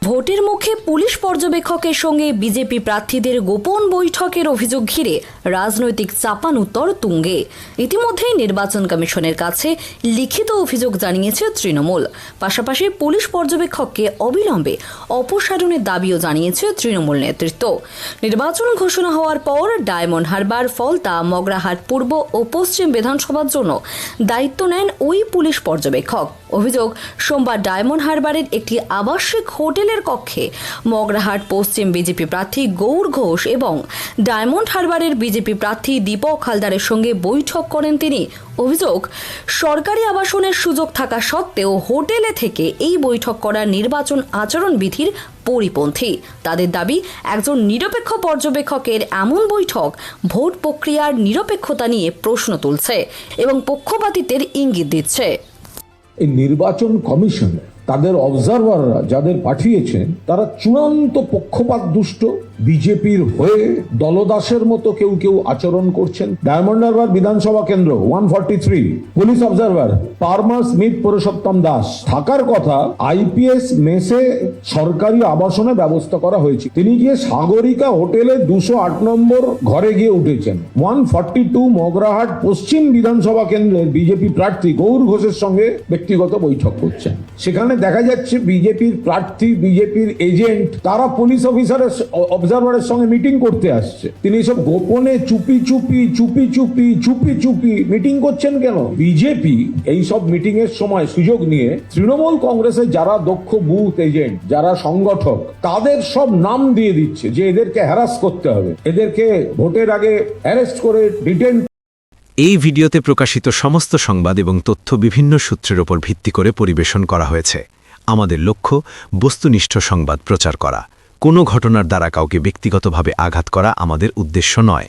ভোটের মুখে পুলিশ পর্যবেক্ষকের সঙ্গে বিজেপি প্রার্থীদের গোপন বৈঠকের অভিযোগ ঘিরে রাজনৈতিক চাপানুত্তর তুঙ্গে। ইতিমধ্যেই নির্বাচন কমিশনের কাছে লিখিত অভিযোগ জানিয়েছে তৃণমূল। পাশাপাশি পুলিশ পর্যবেক্ষককে অবিলম্বে অপসারণের দাবিও জানিয়েছে তৃণমূল নেতৃত্ব। নির্বাচন ঘোষণা হওয়ার পর ডায়মন্ড হারবার, ফলতা, মগরাহাট পূর্ব ও পশ্চিম বিধানসভার জন্য দায়িত্ব নেন ওই পুলিশ পর্যবেক্ষক। অভিযোগ, সোমবার ডায়মন্ড হারবারের একটি আবাসিক হোটেলের কক্ষে মগরাহাট পশ্চিম বিজেপি প্রার্থী গৌর ঘোষ এবং ডায়মন্ড হারবারের বিজেপি প্রার্থী দীপক হালদারের সঙ্গে বৈঠক করেন তিনি। অভিযোগ, সরকারি আবাসনের সুযোগ থাকা সত্ত্বেও হোটেলে থেকে এই বৈঠক করা নির্বাচন আচরণ বিধির পরিপন্থী। তাদের দাবি, একজন নিরপেক্ষ পর্যবেক্ষকের এমন বৈঠক ভোট প্রক্রিয়ার নিরপেক্ষতা নিয়ে প্রশ্ন তুলছে এবং পক্ষপাতিত্বের ইঙ্গিত দিচ্ছে। এই নির্বাচন কমিশন তাদের অবজারভাররা যাদের পাঠিয়েছেন তারা চূড়ান্ত পক্ষপাত দুষ্ট, বিজেপির হয়ে দলদাসের মতো কেউ কেউ আচরণ করছেন। ডায়মন্ড হারবার বিধানসভা কেন্দ্র 143 police observer পারমা Smith Purushottam Das থাকার কথা আইপিএস মেসে সরকারি আবাসনে ব্যবস্থা করা হয়েছে। তিনি গিয়ে সাগরিকা হোটেলে 208 নম্বর ঘরে গিয়ে উঠেছেন। 142 মগরাহাট পশ্চিম বিধানসভা কেন্দ্রের বিজেপি প্রার্থী গৌর ঘোষের সঙ্গে ব্যক্তিগত বৈঠক করছেন। সেখানে দেখা যাচ্ছে বিজেপির প্রার্থী, বিজেপির এজেন্ট তারা পুলিশ অফিসারের অবজারভারের সঙ্গে মিটিং করতে আসছে। তিনি সব গোপনে চুপি চুপি মিটিং করছেন কেন? বিজেপি এই সব মিটিং এর সময় সুযোগ নিয়ে তৃণমূল কংগ্রেসের যারা দক্ষ বুথ এজেন্ট, যারা সংগঠক, তাদের সব নাম দিয়ে দিচ্ছে যে এদেরকে হ্যারাস করতে হবে, এদেরকে ভোটের আগে অ্যারেস্ট করে ডিটেইন। এই ভিডিওতে প্রকাশিত সমস্ত সংবাদ এবং তথ্য বিভিন্ন সূত্রের ওপর ভিত্তি করে পরিবেশন করা হয়েছে। আমাদের লক্ষ্য বস্তুনিষ্ঠ সংবাদ প্রচার করা। কোনো ঘটনার দ্বারা কাউকে ব্যক্তিগতভাবে আঘাত করা আমাদের উদ্দেশ্য নয়।